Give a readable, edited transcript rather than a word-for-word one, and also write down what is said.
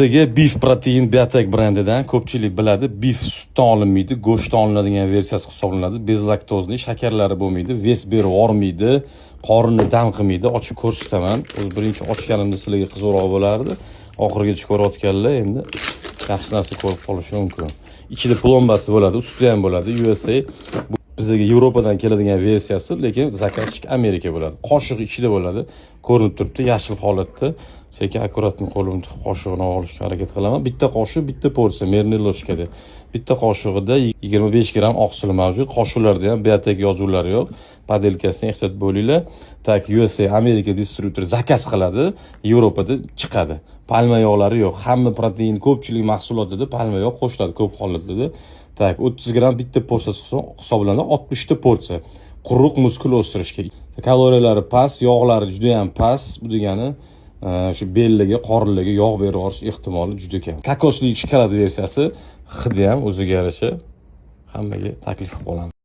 Bizga Beef Protein Biotech brandidan ko'pchilik biladi, beef sutdan olinmaydi, go'shtdan olinadigan versiyasi hisoblanadi. Bezlaktozli, shakarlari bo'lmaydi, ves berib yormaydi, qorinni dam qilmaydi. Ochib ko'rsataman. O'z birinchi ochganimda sizlarga qiziqroq bo'lardi. Oxirigacha ko'rayotganlar endi yaxshi narsa ko'rib qolishi mumkin. Ichida plombasi bo'ladi, ustida ham bo'ladi. USA bizga Yevropadan keladigan versiyasi, lekin zakazchik Amerika bo'ladi. Qoshiq ichida bo'ladi. Ko'rinib turibdi, yashil holatda. Sekin akkuratni qo'limni tiqib qoshiqni olishga harakat qilaman. Bitta qoshiq, bitta porsiya, merni loshkada. Bitta qoshiqida 25 gram oqsil mavjud. Qoshiqlarda ham Biotech yozuvlari yo'q. Padelkasidan ehtiyot bo'linglar. Tak USA Amerika distributor zakaz qiladi, Yevropada chiqadi. Palma yog'lari yo'q. Hamma protein ko'pchilik mahsulotida palma yog' qo'shiladi ko'p holatlarda. Tak 30 gram bitta porsiyasi hisoblanadi, 60 ta porsiya. Quruq muskul o'stirishga. Kaloriyalari past, yog'lari juda ham past. Bu degani shu bellarga, qorinlarga yog' berib yuborish ehtimoli juda kam. Kokosli shokolad versiyasi hidi ham o'ziga yarasha hammaga taklif qilib qolaman.